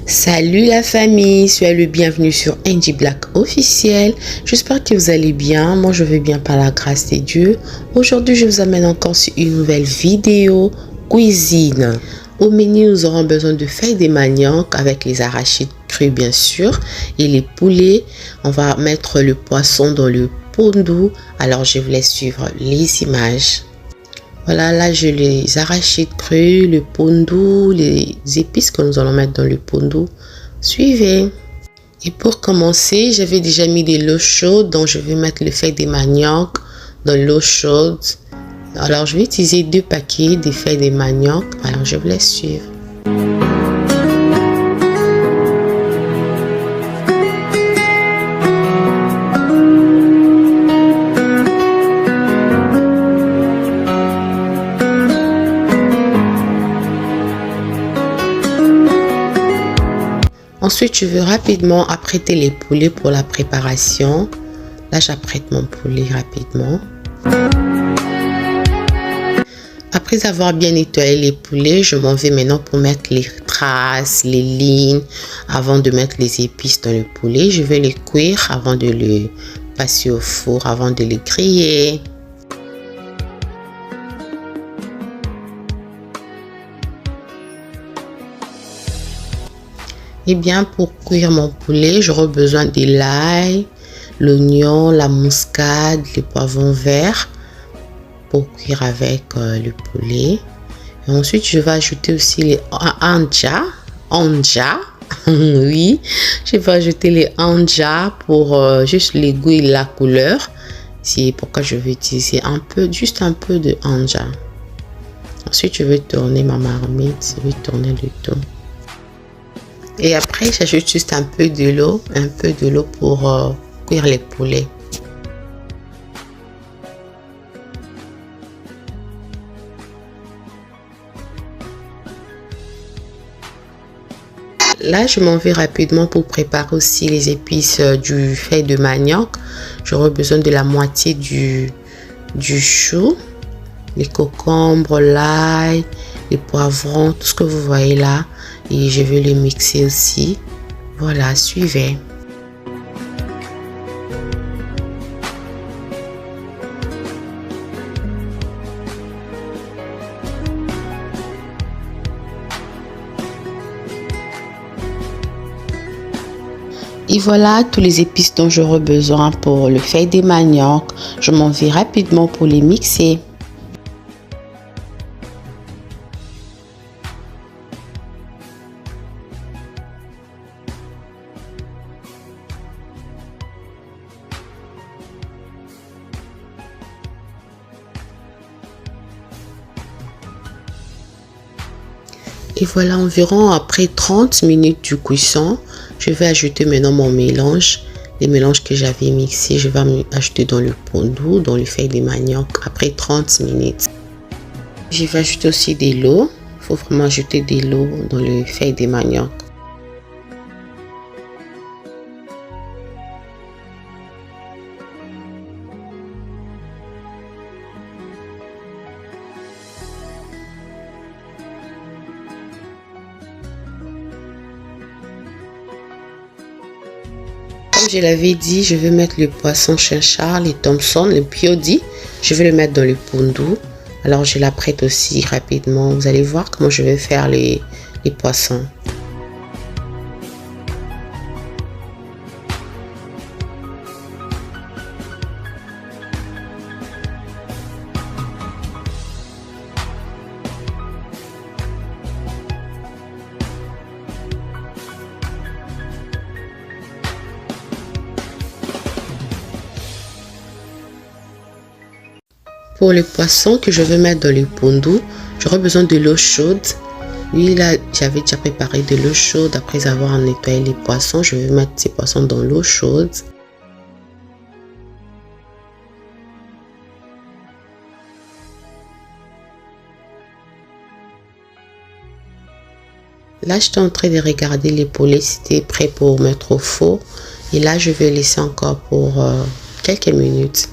Salut la famille, soyez le bienvenu sur NG Black officiel. J'espère que vous allez bien. Moi je vais bien par la grâce de Dieu. Aujourd'hui je vous amène encore sur une nouvelle vidéo cuisine. Au menu nous aurons besoin de feuilles de manioc avec les arachides crus bien sûr et les poulets. On va mettre le poisson dans le pondu. Alors je vous laisse suivre les images. Voilà, là j'ai les arachides crus, le pondu, les épices que nous allons mettre dans le pondu. Suivez. Et pour commencer, j'avais déjà mis de l'eau chaude, donc je vais mettre le feuille de manioc dans l'eau chaude. Alors je vais utiliser 2 paquets de feuilles de manioc. Alors je vous laisse suivre. Ensuite, je veux rapidement apprêter les poulets pour la préparation. Là, j'apprête mon poulet rapidement. Après avoir bien nettoyé les poulets, je m'en vais maintenant pour mettre les traces, les lignes, avant de mettre les épices dans le poulet. Je vais les cuire avant de les passer au four, avant de les griller. Et bien, pour cuire mon poulet, j'aurai besoin de l'ail, l'oignon, la muscade, les poivrons verts pour cuire avec le poulet. Et ensuite, je vais ajouter aussi les anja. Oui, je vais ajouter les anja pour juste les goûts et la couleur. C'est pourquoi je vais utiliser juste un peu de anja. Ensuite, je vais tourner ma marmite, je vais tourner le tout. Et après, j'ajoute juste un peu de l'eau pour cuire les poulets. Là, je m'en vais rapidement pour préparer aussi les épices du feuille de manioc. J'aurai besoin de la moitié du chou, les concombres, l'ail, les poivrons, tout ce que vous voyez là. Et je vais les mixer aussi. Voilà, suivez. Et voilà tous les épices dont j'aurai besoin pour le feuille de manioc. Je m'en vais rapidement pour les mixer. Et voilà, environ après 30 minutes de cuisson, je vais ajouter maintenant mon mélange. Les mélanges que j'avais mixés, je vais ajouter dans le pondu, dans le feuille de manioc après 30 minutes. Je vais ajouter aussi de l'eau. Il faut vraiment ajouter de l'eau dans le feuille de manioc. Comme je l'avais dit, je vais mettre le poisson chinchard, les Thompson, le piodi. Je vais le mettre dans le pondu. Alors je l'apprête aussi rapidement. Vous allez voir comment je vais faire les poissons. Pour les poissons que je vais mettre dans le pondu, j'aurai besoin de l'eau chaude. Oui, là, j'avais déjà préparé de l'eau chaude. Après avoir nettoyé les poissons, je vais mettre ces poissons dans l'eau chaude. Là, j'étais en train de regarder les poulets, c'était prêt pour mettre au four. Et là, je vais laisser encore pour quelques minutes.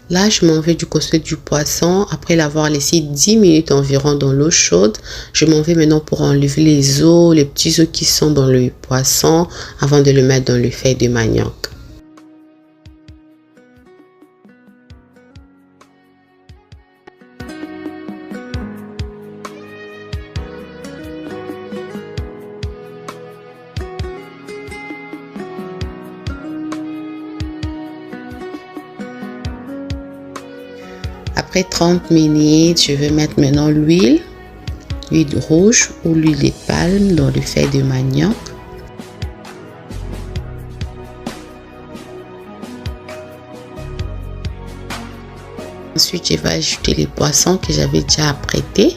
Là, je m'en vais du côté du poisson. Après l'avoir laissé 10 minutes environ dans l'eau chaude, je m'en vais maintenant pour enlever les os, les petits os qui sont dans le poisson avant de le mettre dans le feuille de manioc. Après 30 minutes, je vais mettre maintenant l'huile rouge ou l'huile de palme dans le feuille de manioc. Ensuite, je vais ajouter les poissons que j'avais déjà apprêtés.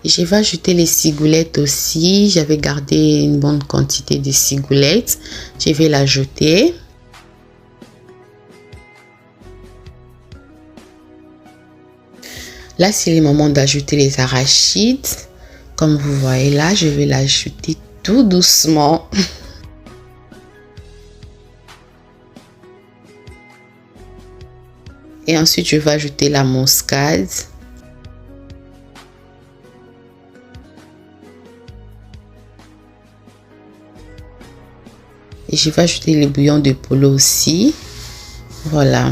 Je vais ajouter les cigoulettes aussi. J'avais gardé une bonne quantité de cigoulettes. Je vais l'ajouter. Là, c'est le moment d'ajouter les arachides. Comme vous voyez là, je vais l'ajouter tout doucement. Et ensuite, je vais ajouter la muscade. Et je vais ajouter le bouillon de poulet aussi. Voilà.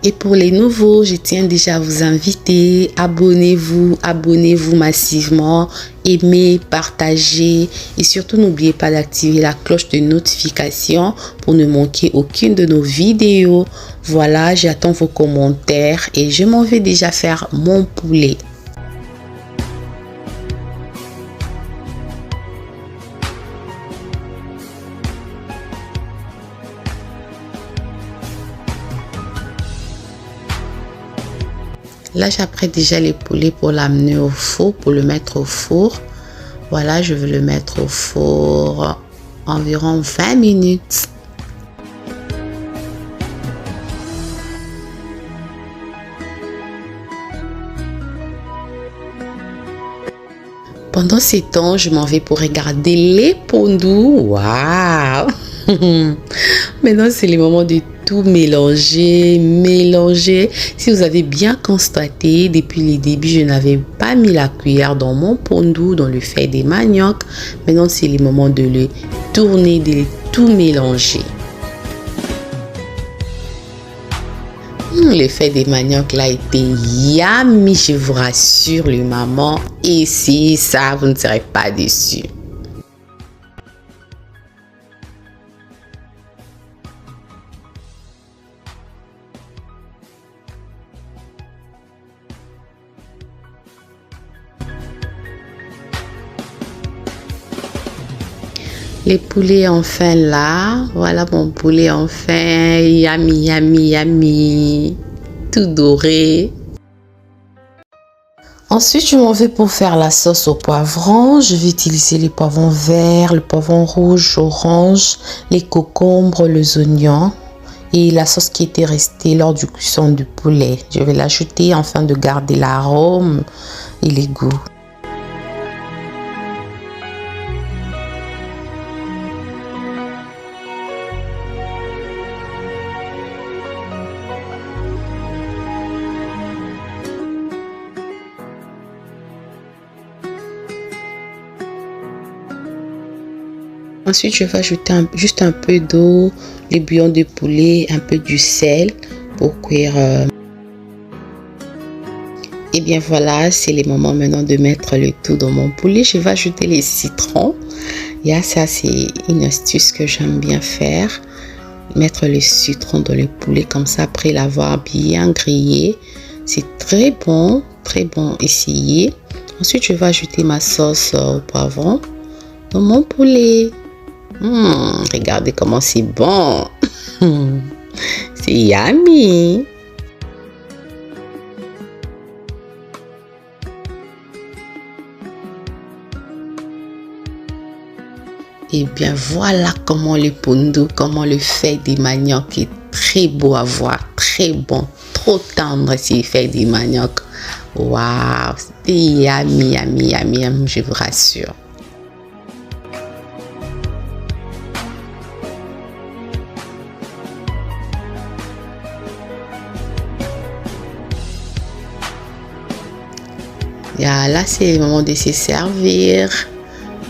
Et pour les nouveaux, je tiens déjà à vous inviter, abonnez-vous massivement, aimez, partagez et surtout n'oubliez pas d'activer la cloche de notification pour ne manquer aucune de nos vidéos. Voilà, j'attends vos commentaires et je m'en vais déjà faire mon poulet. Là, j'apprête déjà les poulets pour l'amener au four, pour le mettre au four. Voilà, je vais le mettre au four environ 20 minutes. Pendant ces temps, je m'en vais pour regarder les pondous. Waouh! Maintenant, c'est le moment de tout mélanger. Si vous avez bien constaté, depuis le début, je n'avais pas mis la cuillère dans mon pondou, dans le feuille de manioc. Maintenant, c'est le moment de le tourner, de tout mélanger. Le feuille de manioc là était yummy, je vous rassure les mamans. Et si ça, vous ne serez pas déçus. Les poulets enfin là, voilà mon poulet enfin, yummy, tout doré. Ensuite, je m'en vais pour faire la sauce au poivron. Je vais utiliser les poivrons verts, le poivron rouge, orange, les concombres, les oignons et la sauce qui était restée lors du cuisson du poulet. Je vais l'ajouter afin de garder l'arôme et les goûts. Ensuite, je vais ajouter juste un peu d'eau, les bouillons de poulet, un peu du sel pour cuire. Et bien voilà, c'est le moment maintenant de mettre le tout dans mon poulet. Je vais ajouter les citrons. Et ça, c'est une astuce que j'aime bien faire. Mettre le citron dans le poulet comme ça après l'avoir bien grillé. C'est très bon, essayez. Ensuite, je vais ajouter ma sauce au poivron dans mon poulet. Regardez comment c'est bon. C'est yummy. Et bien voilà comment le pondu, comment le fait des manioc est très beau à voir, très bon, trop tendre s'il fait des manioc. Waouh, c'était yummy, yummy, yummy, yummy, je vous rassure. Là, c'est le moment de se servir.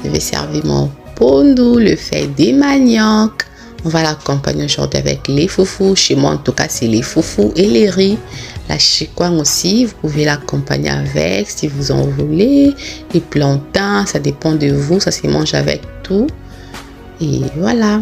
Je vais servir mon pondu, le fait des manioc. On va l'accompagner aujourd'hui avec les foufous. Chez moi, en tout cas, c'est les foufous et les riz. La chikwang aussi, vous pouvez l'accompagner avec si vous en voulez. Les plantains, ça dépend de vous. Ça se mange avec tout. Et voilà.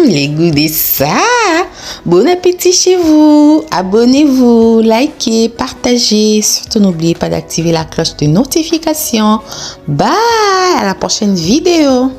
Les goûts de ça. Bon appétit chez vous. Abonnez-vous, likez, partagez. Surtout n'oubliez pas d'activer la cloche de notification. Bye, à la prochaine vidéo.